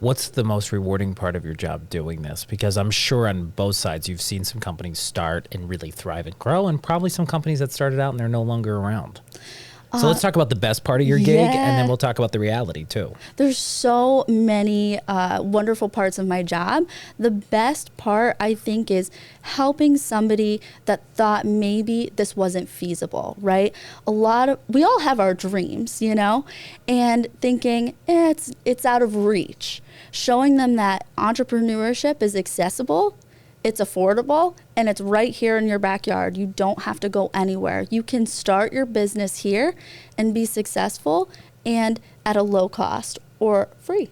What's the most rewarding part of your job doing this? Because I'm sure on both sides, you've seen some companies start and really thrive and grow, and probably some companies that started out and they're no longer around. So let's talk about the best part of your gig, and then we'll talk about the reality too. There's so many wonderful parts of my job. The best part, I think, is helping somebody that thought maybe this wasn't feasible, right? We all have our dreams, and thinking it's out of reach. Showing them that entrepreneurship is accessible, it's affordable, and it's right here in your backyard. You don't have to go anywhere. You can start your business here and be successful and at a low cost or free.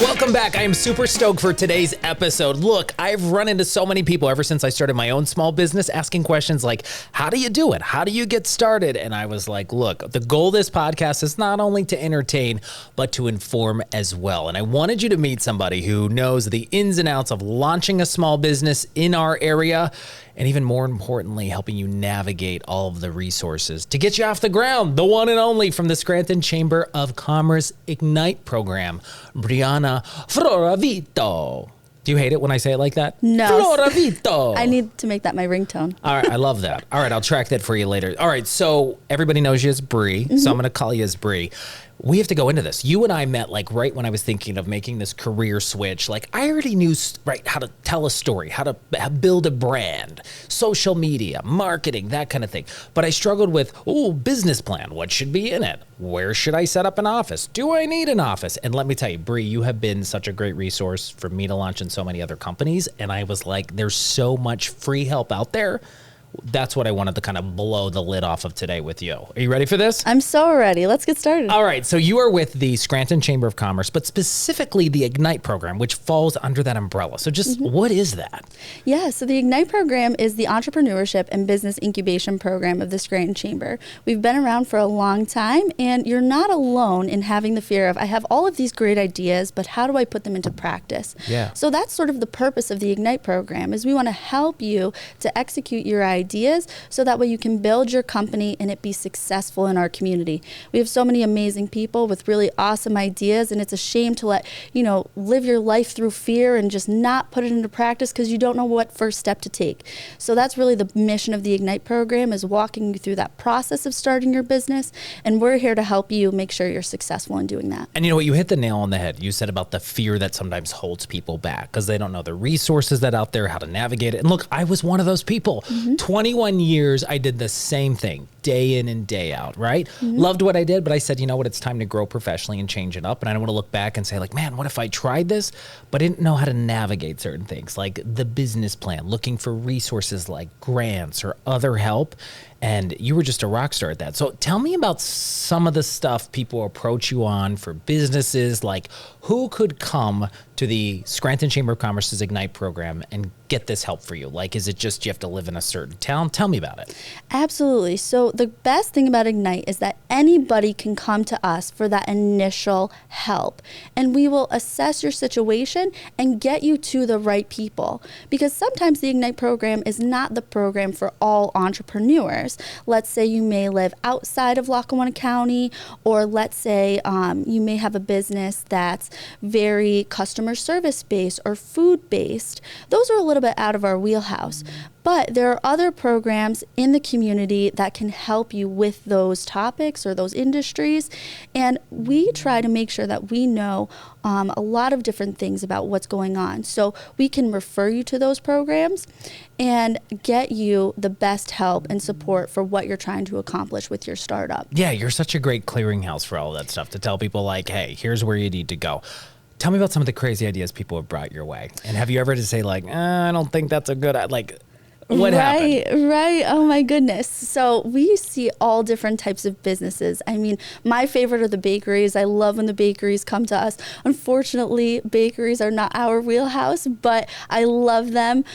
Welcome back. I am super stoked for today's episode. Look, I've run into so many people ever since I started my own small business asking questions like, how do you do it? How do you get started? And I was like, look, the goal of this podcast is not only to entertain, but to inform as well. And I wanted you to meet somebody who knows the ins and outs of launching a small business in our area, and even more importantly, helping you navigate all of the resources to get you off the ground. The one and only from the Scranton Chamber of Commerce Ignite program, Brii Florovito. Do you hate it when I say it like that? No. Florovito. I need to make that my ringtone. All right, I love that. All right, I'll track that for you later. All right, so everybody knows you as Brii, so I'm going to call you as Brii. We have to go into this. You and I met like right when I was thinking of making this career switch. Like I already knew how to tell a story, how to build a brand, social media, marketing, that kind of thing. But I struggled with, business plan. What should be in it? Where should I set up an office? Do I need an office? And let me tell you, Brii, you have been such a great resource for me to launch in so many other companies. And I was like, there's so much free help out there. That's what I wanted to kind of blow the lid off of today with you. Are you ready for this? I'm so ready. Let's get started. All right. So you are with the Scranton Chamber of Commerce, but specifically the Ignite program, which falls under that umbrella. So just what is that? Yeah. So the Ignite program is the entrepreneurship and business incubation program of the Scranton Chamber. We've been around for a long time, and you're not alone in having the fear of, I have all of these great ideas, but how do I put them into practice? Yeah. So that's sort of the purpose of the Ignite program, is we want to help you to execute your ideas so that way you can build your company and it be successful in our community. We have so many amazing people with really awesome ideas, and it's a shame to live your life through fear and just not put it into practice because you don't know what first step to take. So that's really the mission of the Ignite program, is walking you through that process of starting your business, and we're here to help you make sure you're successful in doing that. And you know what? You hit the nail on the head. You said about the fear that sometimes holds people back because they don't know the resources that out there, how to navigate it. And look, I was one of those people. 21 years, I did the same thing day in and day out, right? Loved what I did, but I said, you know what? It's time to grow professionally and change it up. And I don't want to look back and say like, man, what if I tried this? But I didn't know how to navigate certain things like the business plan, looking for resources like grants or other help. And you were just a rock star at that. So tell me about some of the stuff people approach you on for businesses. Like who could come to the Scranton Chamber of Commerce's Ignite program and get this help for you? Like, is it just you have to live in a certain town? Tell me about it. Absolutely. So the best thing about Ignite is that anybody can come to us for that initial help, and we will assess your situation and get you to the right people, because sometimes the Ignite program is not the program for all entrepreneurs. Let's say you may live outside of Lackawanna County, or let's say you may have a business that's very customer service based or food based. Those are a little bit out of our wheelhouse. But there are other programs in the community that can help you with those topics or those industries. And we try to make sure that we know a lot of different things about what's going on. So we can refer you to those programs and get you the best help and support for what you're trying to accomplish with your startup. Yeah, you're such a great clearinghouse for all that stuff to tell people like, hey, here's where you need to go. Tell me about some of the crazy ideas people have brought your way. And have you ever to say like, I don't think that's a good, what happened? Right. Oh my goodness. So we see all different types of businesses. I mean, my favorite are the bakeries. I love when the bakeries come to us. Unfortunately, bakeries are not our wheelhouse, but I love them.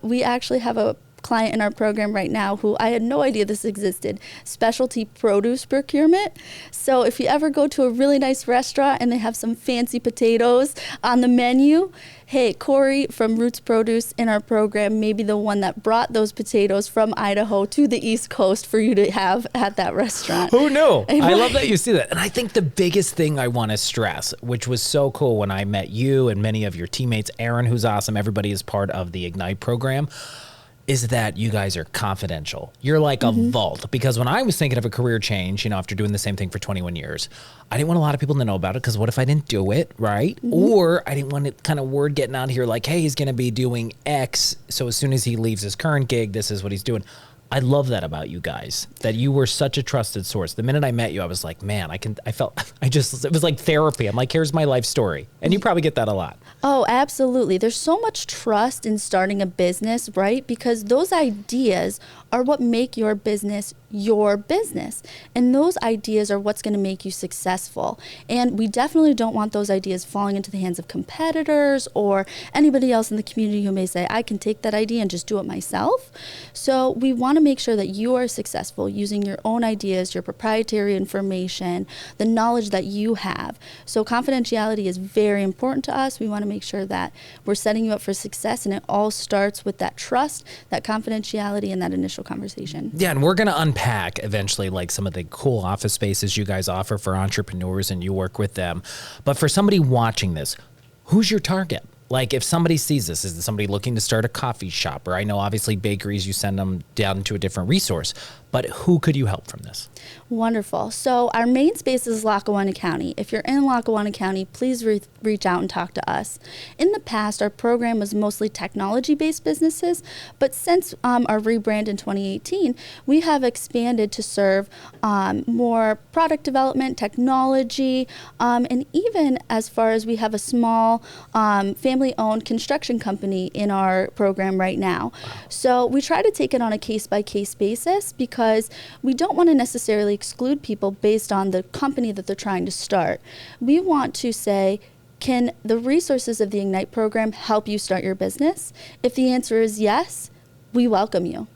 We actually have a client in our program right now who I had no idea this existed, specialty produce procurement. So if you ever go to a really nice restaurant and they have some fancy potatoes on the menu, hey, Corey from Roots Produce in our program may be the one that brought those potatoes from Idaho to the East Coast for you to have at that restaurant. Who knew? I love that you see that. And I think the biggest thing I want to stress, which was so cool when I met you and many of your teammates, Aaron, who's awesome, everybody is part of the Ignite program, is that you guys are confidential. You're like a vault. Because when I was thinking of a career change, you know, after doing the same thing for 21 years, I didn't want a lot of people to know about it because what if I didn't do it, right? Or I didn't want it kind of word getting out here like, hey, he's going to be doing X. So as soon as he leaves his current gig, this is what he's doing. I love that about you guys, that you were such a trusted source. The minute I met you, I was like, man, it was like therapy. I'm like, here's my life story. And you probably get that a lot. Oh, absolutely. There's so much trust in starting a business, right? Because those ideas are what make your business your business. And those ideas are what's going to make you successful. And we definitely don't want those ideas falling into the hands of competitors or anybody else in the community who may say, I can take that idea and just do it myself. So we want to make sure that you are successful using your own ideas, your proprietary information, the knowledge that you have. So confidentiality is very important to us. We want to make sure that we're setting you up for success, and it all starts with that trust, that confidentiality, and that initial conversation. Yeah, and we're going to unpack eventually like some of the cool office spaces you guys offer for entrepreneurs and you work with them. But for somebody watching this, who's your target? Like if somebody sees this, is it somebody looking to start a coffee shop? Or I know obviously bakeries, you send them down to a different resource, but who could you help from this? Wonderful. So our main space is Lackawanna County. If you're in Lackawanna County, please reach out and talk to us. In the past, our program was mostly technology-based businesses, but since our rebrand in 2018, we have expanded to serve more product development, technology, and even as far as we have a small family-owned construction company in our program right now. So we try to take it on a case-by-case basis because we don't want to necessarily exclude people based on the company that they're trying to start. We want to say, can the resources of the Ignite program help you start your business? If the answer is yes, we welcome you.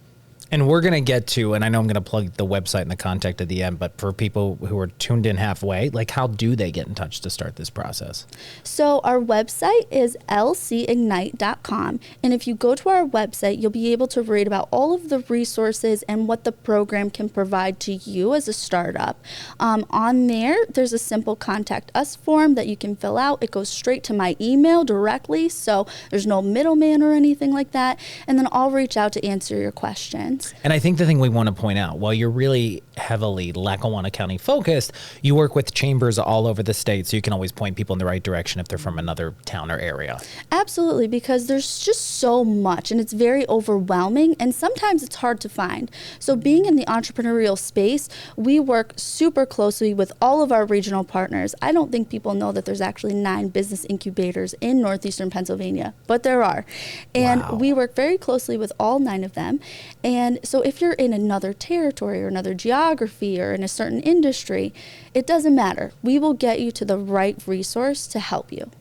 And we're going to get to, and I know I'm going to plug the website and the contact at the end, but for people who are tuned in halfway, like how do they get in touch to start this process? So our website is lcignite.com. And if you go to our website, you'll be able to read about all of the resources and what the program can provide to you as a startup. On there, there's a simple contact us form that you can fill out. It goes straight to my email directly, so there's no middleman or anything like that. And then I'll reach out to answer your questions. And I think the thing we want to point out, while you're really heavily Lackawanna County focused, you work with chambers all over the state, so you can always point people in the right direction if they're from another town or area. Absolutely, because there's just so much, and it's very overwhelming, and sometimes it's hard to find. So being in the entrepreneurial space, we work super closely with all of our regional partners. I don't think people know that there's actually 9 business incubators in Northeastern Pennsylvania, but there are. And Wow. we work very closely with all 9 of them. And so if you're in another territory or another geography or in a certain industry, it doesn't matter. We will get you to the right resource to help you.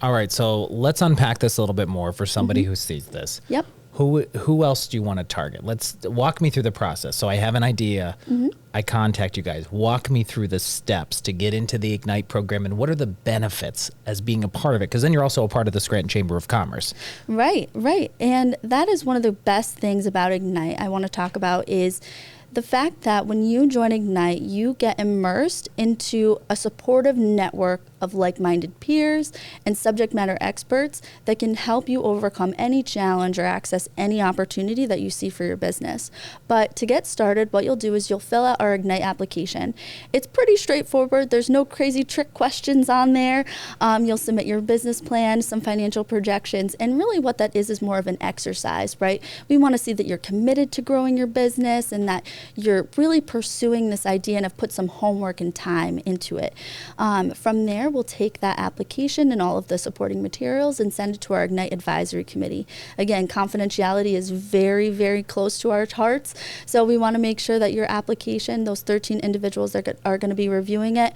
All right, so let's unpack this a little bit more for somebody who sees this. Yep. Who else do you want to target? Let's walk me through the process. So I have an idea. I contact you guys. Walk me through the steps to get into the Ignite program, and what are the benefits as being a part of it? Because then you're also a part of the Scranton Chamber of Commerce. Right. And that is one of the best things about Ignite I want to talk about is the fact that when you join Ignite, you get immersed into a supportive network of like-minded peers and subject matter experts that can help you overcome any challenge or access any opportunity that you see for your business. But to get started, what you'll do is you'll fill out our Ignite application. It's pretty straightforward. There's no crazy trick questions on there. You'll submit your business plan, some financial projections, and really what that is more of an exercise, right? We want to see that you're committed to growing your business and that you're really pursuing this idea and have put some homework and time into it. From there, there, we'll take that application and all of the supporting materials and send it to our Ignite Advisory Committee. Again, confidentiality is very, very close to our hearts. So we want to make sure that your application, those 13 individuals that are going to be reviewing it,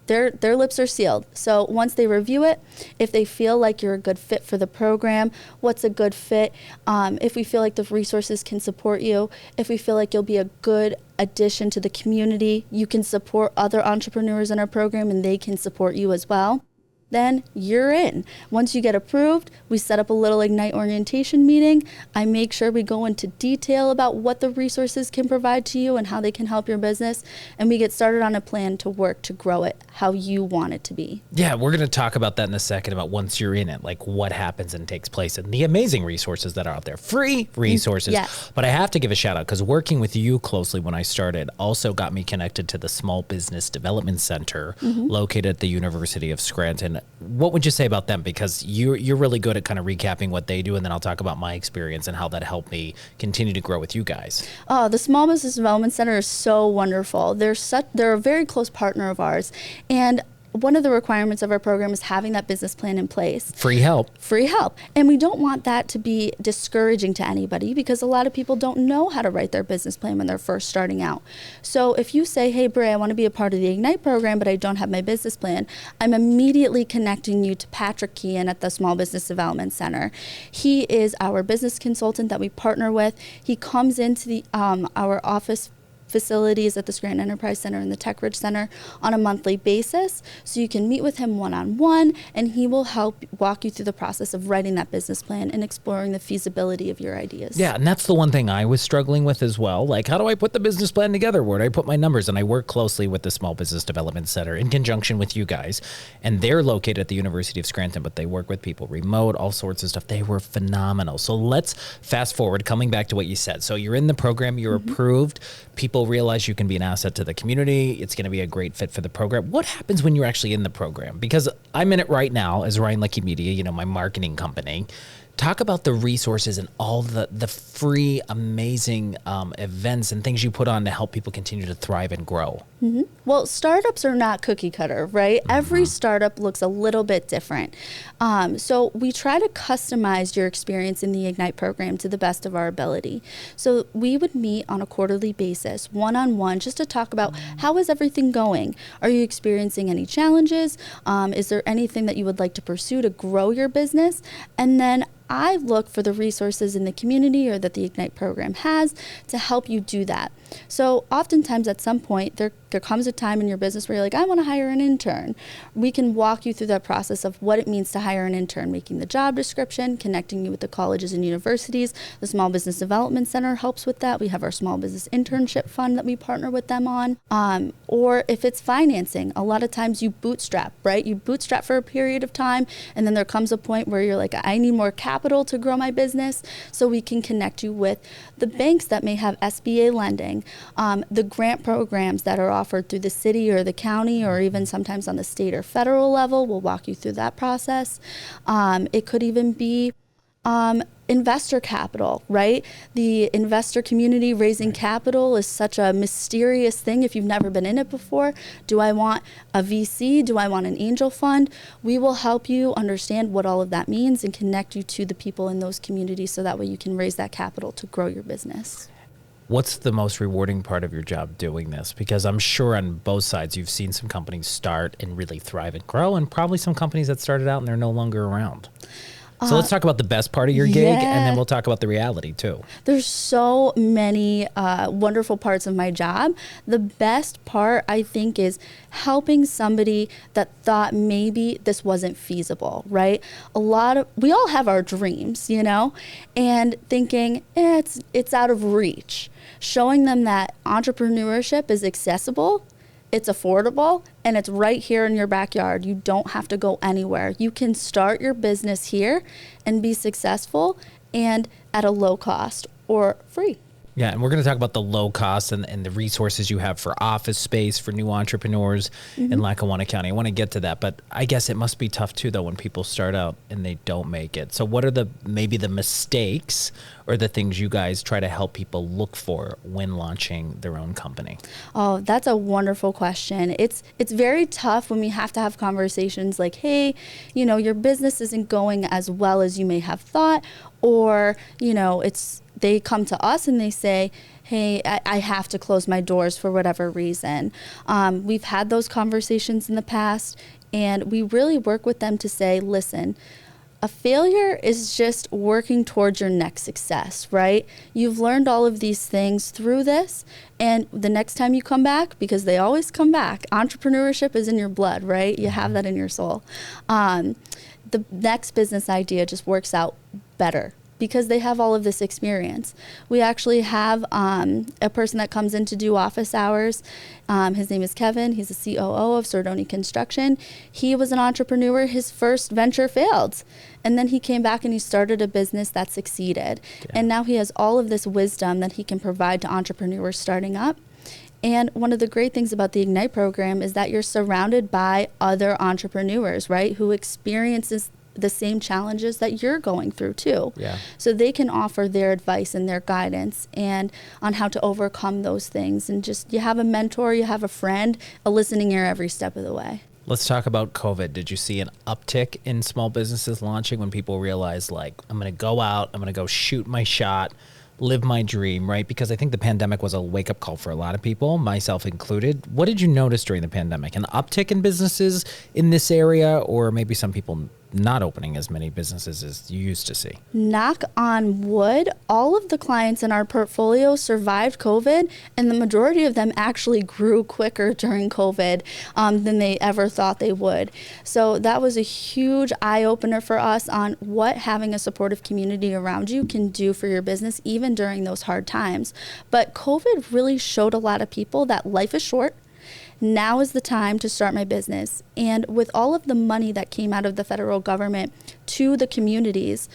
their lips are sealed. So once they review it, if they feel like you're a good fit for the program, what's a good fit, if we feel like the resources can support you, if we feel like you'll be a good addition to the community, you can support other entrepreneurs in our program and they can support you as well, then you're in. Once you get approved, we set up a little Ignite orientation meeting. I make sure we go into detail about what the resources can provide to you and how they can help your business. And we get started on a plan to work to grow it how you want it to be. Yeah, we're going to talk about that in a second, about once you're in it, like what happens and takes place and the amazing resources that are out there, free resources. Yes. But I have to give a shout out because working with you closely when I started also got me connected to the Small Business Development Center located at the University of Scranton. What would you say about them? Because you're really good at kind of recapping what they do, and then I'll talk about my experience and how that helped me continue to grow with you guys. Oh, the Small Business Development Center is so wonderful. They're a very close partner of ours, and one of the requirements of our program is having that business plan in place. Free help. Free help. And we don't want that to be discouraging to anybody because a lot of people don't know how to write their business plan when they're first starting out. So if you say, hey, Brii, I want to be a part of the Ignite program, but I don't have my business plan, I'm immediately connecting you to Patrick Kean at the Small Business Development Center. He is our business consultant that we partner with. He comes into the our office facilities at the Scranton Enterprise Center and the Tech Ridge Center on a monthly basis. So you can meet with him one-on-one and he will help walk you through the process of writing that business plan and exploring the feasibility of your ideas. Yeah, and that's the one thing I was struggling with as well. Like, how do I put the business plan together? Where do I put my numbers? And I work closely with the Small Business Development Center in conjunction with you guys. And they're located at the University of Scranton, but they work with people remote, all sorts of stuff. They were phenomenal. So let's fast forward, coming back to what you said. So you're in the program, you're approved. People realize you can be an asset to the community. It's going to be a great fit for the program. What happens when you're actually in the program? Because I'm in it right now as Ryan Leckey Media, my marketing company. Talk about the resources and all the free, amazing events and things you put on to help people continue to thrive and grow. Well, startups are not cookie cutter, right? Every startup looks a little bit different. So we try to customize your experience in the Ignite program to the best of our ability. So we would meet on a quarterly basis, one-on-one, just to talk about how is everything going? Are you experiencing any challenges? Is there anything that you would like to pursue to grow your business? And then I look for the resources in the community or that the Ignite program has to help you do that. So oftentimes at some point there comes a time in your business where you're like, I want to hire an intern. We can walk you through that process of what it means to hire an intern, making the job description, connecting you with the colleges and universities. The Small Business Development Center helps with that. We have our Small Business Internship Fund that we partner with them on. Or if it's financing, a lot of times you bootstrap, right? You bootstrap for a period of time and then there comes a point where you're like, I need more capital to grow my business. So we can connect you with the banks that may have SBA lending, the grant programs that are offered through the city or the county or even sometimes on the state or federal level. We'll walk you through that process. It could even be investor capital, right? The investor community raising capital is such a mysterious thing if you've never been in it before. Do I want a VC? Do I want an angel fund? We will help you understand what all of that means and connect you to the people in those communities so that way you can raise that capital to grow your business. What's the most rewarding part of your job doing this? Because I'm sure on both sides you've seen some companies start and really thrive and grow, and probably some companies that started out and they're no longer around. So let's talk about the best part of your gig, and then we'll talk about the reality too. There's so many wonderful parts of my job. The best part, I think, is helping somebody that thought maybe this wasn't feasible, right? We all have our dreams, and thinking it's out of reach. Showing them that entrepreneurship is accessible, it's affordable, and it's right here in your backyard. You don't have to go anywhere. You can start your business here and be successful and at a low cost or free. Yeah, and we're going to talk about the low costs and the resources you have for office space for new entrepreneurs in Lackawanna County. I want to get to that, but I guess it must be tough too, though, when people start out and they don't make it. So what are maybe the mistakes or the things you guys try to help people look for when launching their own company? Oh, that's a wonderful question. It's very tough when we have to have conversations like, hey, your business isn't going as well as you may have thought, or, they come to us and they say, hey, I have to close my doors for whatever reason. We've had those conversations in the past, and we really work with them to say, listen, a failure is just working towards your next success, right? You've learned all of these things through this, and the next time you come back, because they always come back, entrepreneurship is in your blood, right? You have that in your soul. The next business idea just works out better, because they have all of this experience. We actually have a person that comes in to do office hours. His name is Kevin. He's the COO of Sordoni Construction. He was an entrepreneur. His first venture failed. And then he came back and he started a business that succeeded. Yeah. And now he has all of this wisdom that he can provide to entrepreneurs starting up. And one of the great things about the Ignite program is that you're surrounded by other entrepreneurs, right, who experiences the same challenges that you're going through too. Yeah. So they can offer their advice and their guidance and on how to overcome those things. And just, you have a mentor, you have a friend, a listening ear every step of the way. Let's talk about COVID. Did you see an uptick in small businesses launching when people realized, like, I'm going to go out, I'm going to go shoot my shot, live my dream, right? Because I think the pandemic was a wake-up call for a lot of people, myself included. What did you notice during the pandemic? An uptick in businesses in this area, or maybe some people not opening as many businesses as you used to see? Knock on wood, all of the clients in our portfolio survived COVID, and the majority of them actually grew quicker during COVID than they ever thought they would. So that was a huge eye-opener for us on what having a supportive community around you can do for your business, even during those hard times. But COVID really showed a lot of people that life is short. Now is the time to start my business. And with all of the money that came out of the federal government to the communities,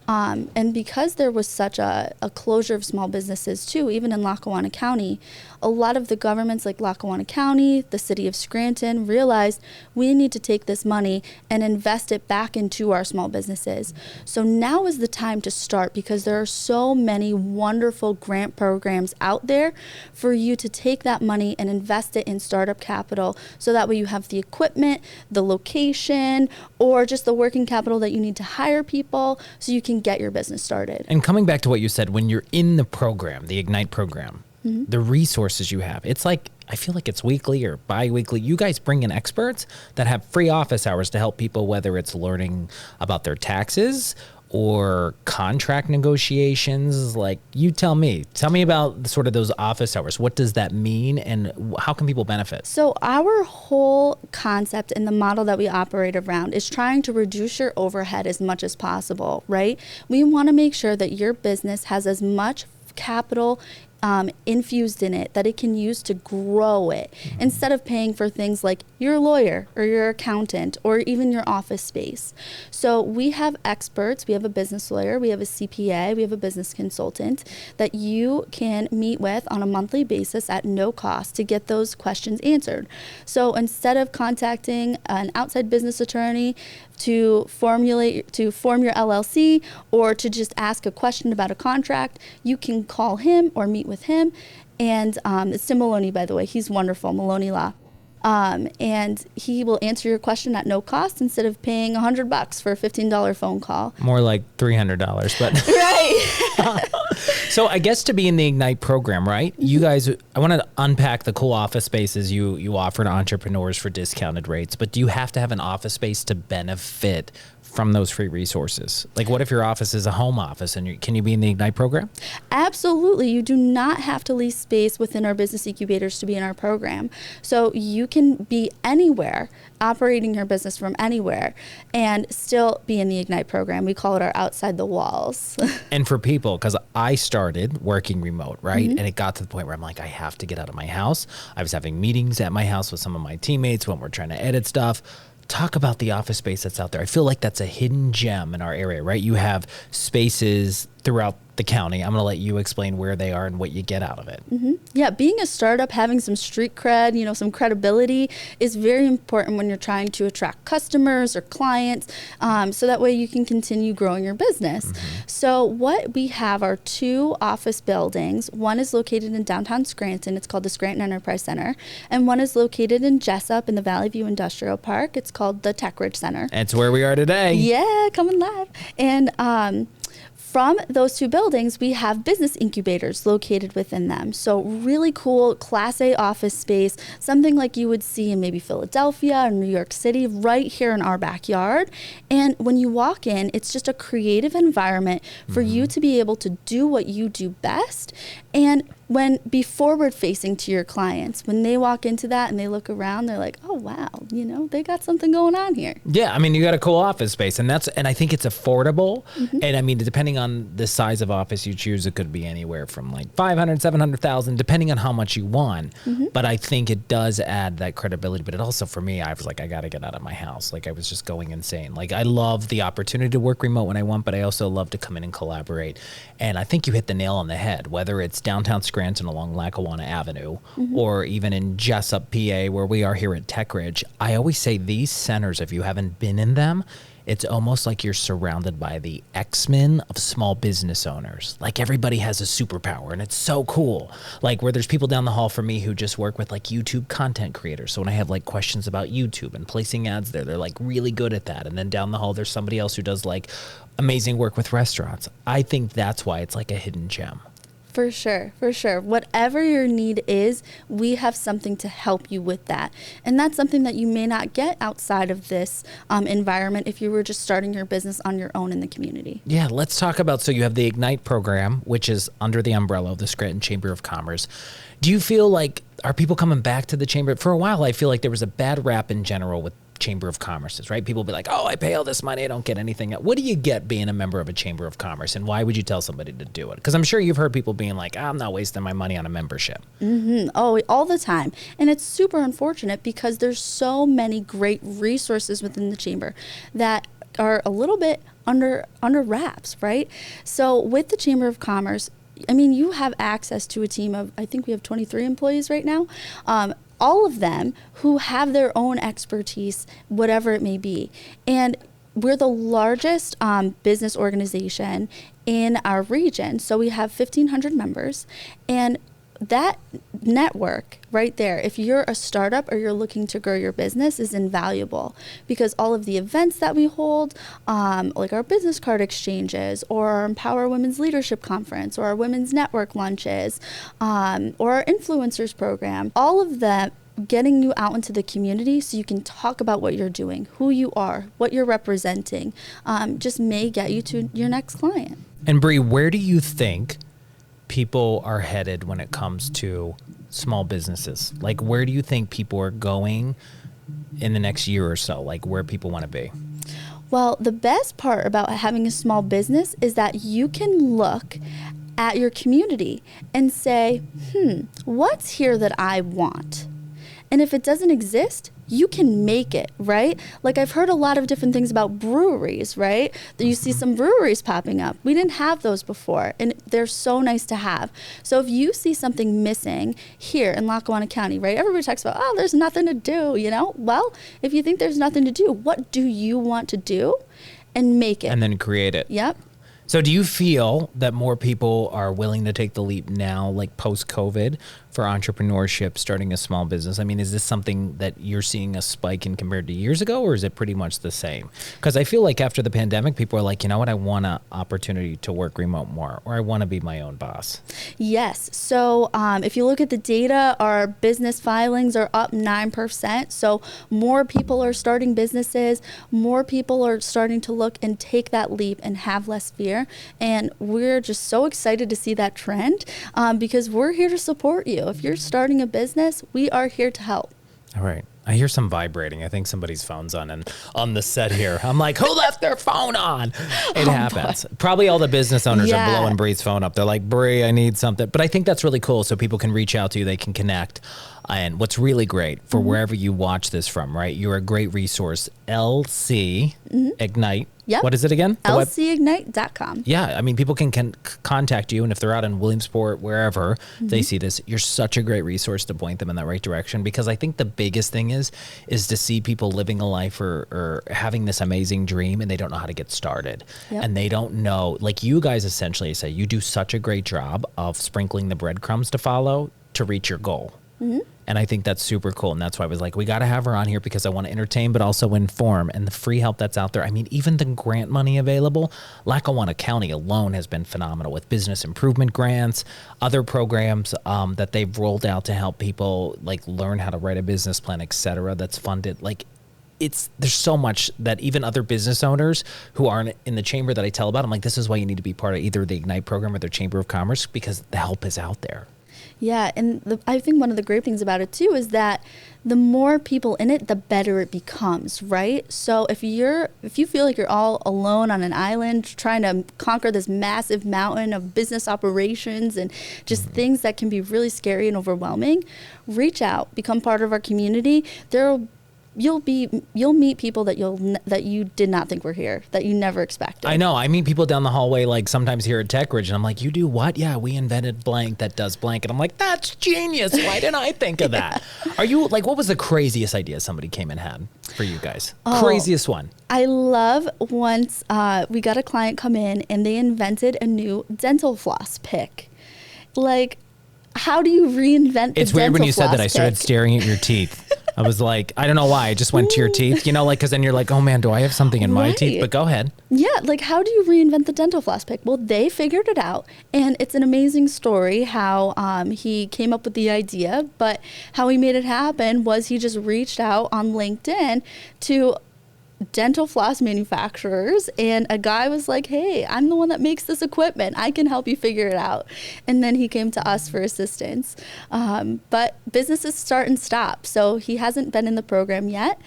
and because there was such a closure of small businesses too, even in Lackawanna County, a lot of the governments like Lackawanna County, the city of Scranton, realized we need to take this money and invest it back into our small businesses. So now is the time to start, because there are so many wonderful grant programs out there for you to take that money and invest it in startup capital, so that way you have the equipment, the location, or just the working capital that you need to hire people so you can get your business started. And coming back to what you said, when you're in the program, the Ignite program, the resources you have, it's like, I feel like it's weekly or bi-weekly. You guys bring in experts that have free office hours to help people, whether it's learning about their taxes or contract negotiations. Like, you tell me about sort of those office hours. What does that mean, and how can people benefit? So our whole concept and the model that we operate around is trying to reduce your overhead as much as possible, right? We want to make sure that your business has as much capital infused in it that it can use to grow it, instead of paying for things like your lawyer or your accountant or even your office space. So we have experts. We have a business lawyer, we have a CPA, we have a business consultant that you can meet with on a monthly basis at no cost to get those questions answered. So instead of contacting an outside business attorney to form your LLC or to just ask a question about a contract, you can call him or meet with him. And it's Tim Maloney, by the way. He's wonderful, Maloney Law. And he will answer your question at no cost, instead of paying $100 for a $15 phone call. More like $300, but right. So I guess to be in the Ignite program, right? You guys, I want to unpack the cool office spaces you offer to entrepreneurs for discounted rates, but do you have to have an office space to benefit from those free resources? Like, what if your office is a home office, and can you be in the Ignite program? Absolutely. You do not have to lease space within our business incubators to be in our program. So you can be anywhere, operating your business from anywhere, and still be in the Ignite program. We call it our outside the walls. And for people, because I started working remote, right? And it got to the point where I'm like, I have to get out of my house. I was having meetings at my house with some of my teammates when we're trying to edit stuff. Talk about the office space that's out there. I feel like that's a hidden gem in our area, right? You have spaces throughout the county. I'm going to let you explain where they are and what you get out of it. Yeah, being a startup, having some street cred, some credibility is very important when you're trying to attract customers or clients, so that way you can continue growing your business. So what we have are 2 office buildings. One is located in downtown Scranton. It's called the Scranton Enterprise Center. And one is located in Jessup in the Valley View Industrial Park. It's called the Tech Ridge Center. That's where we are today. Yeah, coming live. And from those 2 buildings, we have business incubators located within them. So really cool Class A office space, something like you would see in maybe Philadelphia or New York City, right here in our backyard. And when you walk in, it's just a creative environment for you to be able to do what you do best. And be forward facing to your clients. When they walk into that and they look around, they're like, oh, wow, they got something going on here. Yeah. I mean, you got a cool office space and I think it's affordable. And I mean, depending on the size of office you choose, it could be anywhere from like 500, 700,000, depending on how much you want. But I think it does add that credibility. But it also, for me, I was like, I got to get out of my house. Like I was just going insane. Like I love the opportunity to work remote when I want, but I also love to come in and collaborate. And I think you hit the nail on the head, whether it's downtown Scranton along Lackawanna Avenue, or even in Jessup, PA, where we are here at Tech Ridge. I always say these centers, if you haven't been in them, it's almost like you're surrounded by the X-Men of small business owners. Like everybody has a superpower and it's so cool. Like where there's people down the hall from me who just work with like YouTube content creators. So when I have like questions about YouTube and placing ads there, they're like really good at that. And then down the hall, there's somebody else who does like amazing work with restaurants. I think that's why it's like a hidden gem. For sure, for sure. Whatever your need is, we have something to help you with that. And that's something that you may not get outside of this environment if you were just starting your business on your own in the community. Yeah, let's talk about, so you have the Ignite program, which is under the umbrella of the Scranton Chamber of Commerce. Do you feel like, are people coming back to the chamber? For a while, I feel like there was a bad rap in general with Chamber of Commerce's, right? People be like, oh, I pay all this money, I don't get anything. What do you get being a member of a Chamber of Commerce, and why would you tell somebody to do it? Because I'm sure you've heard people being like, I'm not wasting my money on a membership. Oh, all the time. And it's super unfortunate because there's so many great resources within the chamber that are a little bit under wraps, right? So with the Chamber of Commerce, I mean, you have access to a team of, I think we have 23 employees right now. All of them who have their own expertise, whatever it may be. And we're the largest business organization in our region. So we have 1,500 members. And that network right there, if you're a startup or you're looking to grow your business, is invaluable because all of the events that we hold, like our business card exchanges or our Empower Women's Leadership Conference or our Women's Network lunches, or our influencers program, all of that, getting you out into the community so you can talk about what you're doing, who you are, what you're representing, just may get you to your next client. And Brii, where do you think people are headed when it comes to small businesses? Like, where do you think people are going in the next year or so? Like, where people want to be? Well, the best part about having a small business is that you can look at your community and say, what's here that I want? And if it doesn't exist, you can make it, right? Like I've heard a lot of different things about breweries, right? You see some breweries popping up. We didn't have those before, and they're so nice to have. So if you see something missing here in Lackawanna County, right? Everybody talks about, oh, there's nothing to do, Well, if you think there's nothing to do, what do you want to do? And make it. And then create it. Yep. So do you feel that more people are willing to take the leap now, like post-COVID, for entrepreneurship, starting a small business? I mean, is this something that you're seeing a spike in compared to years ago, or is it pretty much the same? Because I feel like after the pandemic, people are like, you know what, I want an opportunity to work remote more, or I want to be my own boss. Yes. So if you look at the data, our business filings are up 9%. So more people are starting businesses, more people are starting to look and take that leap and have less fear. And we're just so excited to see that trend because we're here to support you. If you're starting a business, we are here to help. All right. I hear some vibrating. I think somebody's phone's on, and on the set here, I'm like, who left their phone on? It happens. Boy. Probably all the business owners are blowing Brii's phone up. They're like, Brii, I need something. But I think that's really cool. So people can reach out to you. They can connect. And what's really great for wherever you watch this from, right? You're a great resource. LC Ignite Yep. What is it again? lcignite.com. Yeah, I mean, people can contact you, and if they're out in Williamsport, wherever they see this, you're such a great resource to point them in that right direction. Because I think the biggest thing is to see people living a life or having this amazing dream, and they don't know how to get started, and they don't know. Like you guys, essentially, say you do such a great job of sprinkling the breadcrumbs to follow to reach your goal. And I think that's super cool. And that's why I was like, we got to have her on here because I want to entertain, but also inform. And the free help that's out there. I mean, even the grant money available, Lackawanna County alone has been phenomenal with business improvement grants, other programs that they've rolled out to help people like learn how to write a business plan, et cetera, that's funded. Like there's so much that even other business owners who aren't in the chamber that I tell about, I'm like, this is why you need to be part of either the Ignite program or the Chamber of Commerce because the help is out there. Yeah, and I think one of the great things about it too is that the more people in it, the better it becomes, right? So if you feel like you're all alone on an island trying to conquer this massive mountain of business operations and just things that can be really scary and overwhelming, reach out, become part of our community. You'll meet people that you did not think were here, that you never expected. I know. I meet people down the hallway, like sometimes here at TechRidge, and I'm like, you do what? Yeah, we invented blank that does blank. And I'm like, that's genius. Why didn't I think of that? Are you like, what was the craziest idea somebody came and had for you guys? Craziest one. I love once we got a client come in and they invented a new dental floss pick. Like, how do you reinvent It's weird when you said that. I started staring at your teeth. I was like, I don't know why. I just went to your teeth, like, because then you're like, oh man, do I have something in my teeth? But go ahead. Yeah, like how do you reinvent the dental floss pick? Well, they figured it out. And it's an amazing story how he came up with the idea. But how he made it happen was he just reached out on LinkedIn to dental floss manufacturers, and a guy was like, hey, I'm the one that makes this equipment, I can help you figure it out. And then he came to us for assistance, but businesses start and stop, so he hasn't been in the program yet.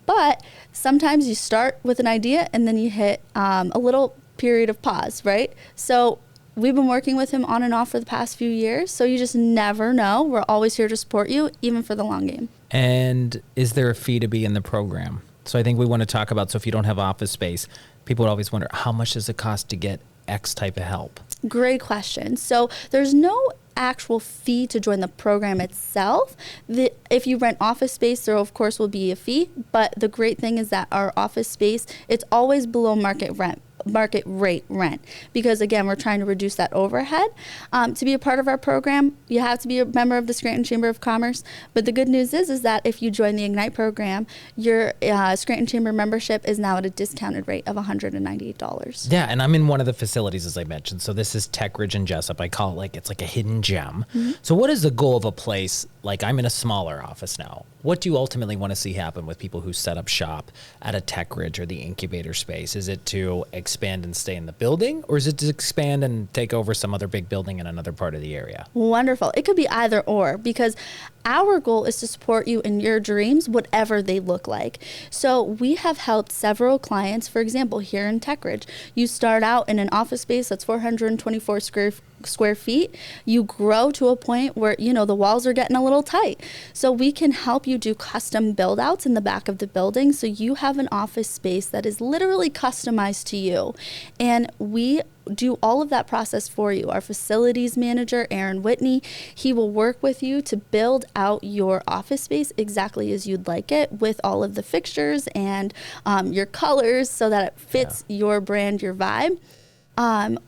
But sometimes you start with an idea and then you hit a little period of pause, right? So we've been working with him on and off for the past few years, so you just never know. We're always here to support you, even for the long game. And is there a fee to be in the program? So I think we want to talk about, so if you don't have office space, people would always wonder, how much does it cost to get X type of help? Great question. So there's no actual fee to join the program itself. If you rent office space, there of course will be a fee, but the great thing is that our office space, it's always below market rate rent, because again, we're trying to reduce that overhead. To be a part of our program, you have to be a member of the Scranton Chamber of Commerce. But the good news is that if you join the Ignite program, your Scranton Chamber membership is now at a discounted rate of $198. Yeah, and I'm in one of the facilities, as I mentioned. So this is TechRidge and Jessup. I call it it's like a hidden gem. So what is the goal of a place? Like, I'm in a smaller office now. What do you ultimately want to see happen with people who set up shop at a TechRidge or the Incubator space? Is it to expand and stay in the building, or is it to expand and take over some other big building in another part of the area? Wonderful. It could be either or, because our goal is to support you in your dreams, whatever they look like. So we have helped several clients, for example, here in TechRidge. You start out in an office space that's 424 square feet. You grow to a point where, the walls are getting a little tight. So we can help you do custom build outs in the back of the building, so you have an office space that is literally customized to you. And we do all of that process for you. Our facilities manager, Aaron Whitney, he will work with you to build out your office space exactly as you'd like it, with all of the fixtures and your colors, so that it fits your brand, your vibe.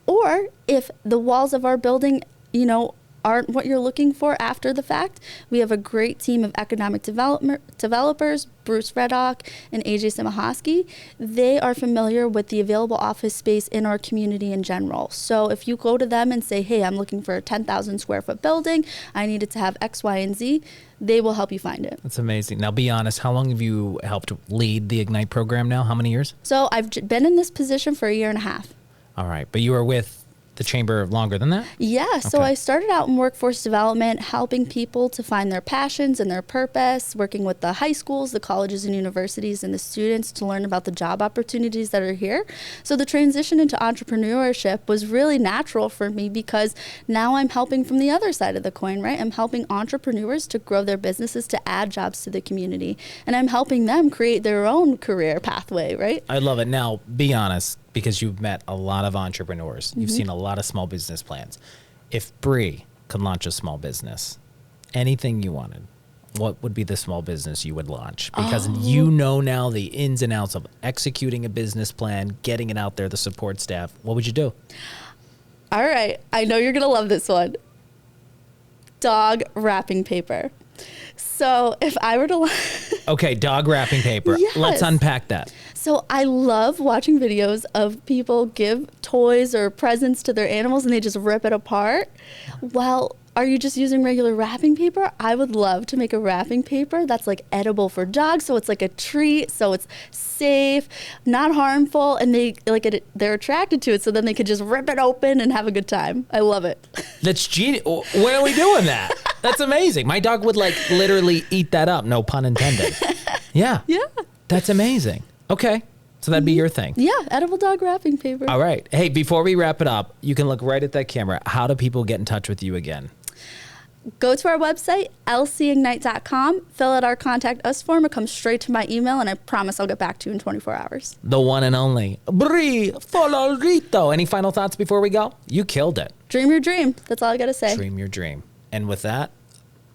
Or if the walls of our building, aren't what you're looking for after the fact, we have a great team of economic developers, Bruce Reddock and AJ Simahosky. They are familiar with the available office space in our community in general. So if you go to them and say, hey, I'm looking for a 10,000 square foot building, I need it to have X, Y, and Z, they will help you find it. That's amazing. Now, be honest, how long have you helped lead the Ignite program now? How many years? So I've been in this position for a year and a half. All right. But you were with the chamber longer than that? Yeah, so Okay. I started out in workforce development, helping people to find their passions and their purpose, working with the high schools, the colleges and universities, and the students to learn about the job opportunities that are here. So the transition into entrepreneurship was really natural for me because now I'm helping from the other side of the coin, right? I'm helping entrepreneurs to grow their businesses, to add jobs to the community, and I'm helping them create their own career pathway, right? I love it. Now, be honest, because you've met a lot of entrepreneurs. You've Mm-hmm. seen a lot of small business plans. If Brii could launch a small business, anything you wanted, what would be the small business you would launch? Because you know now the ins and outs of executing a business plan, getting it out there, the support staff. What would you do? All right, I know you're going to love this one. Dog wrapping paper. So if I were to... Okay, dog wrapping paper. Yes. Let's unpack that. So I love watching videos of people give toys or presents to their animals and they just rip it apart. Well, are you just using regular wrapping paper? I would love to make a wrapping paper that's like edible for dogs, so it's like a treat, so it's safe, not harmful, and they like it. They're attracted to it, so then they could just rip it open and have a good time. I love it. That's genius. When are we doing that? That's amazing. My dog would like literally eat that up. No pun intended. Yeah. Yeah. That's amazing. Okay. So that'd be your thing. Yeah, edible dog wrapping paper. All right. Hey, before we wrap it up, you can look right at that camera. How do people get in touch with you again? Go to our website, lcignite.com, fill out our contact us form. It comes straight to my email, and I promise I'll get back to you in 24 hours. The one and only Brii Florovito. Any final thoughts before we go? You killed it. Dream your dream. That's all I got to say. Dream your dream. And with that,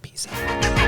peace out.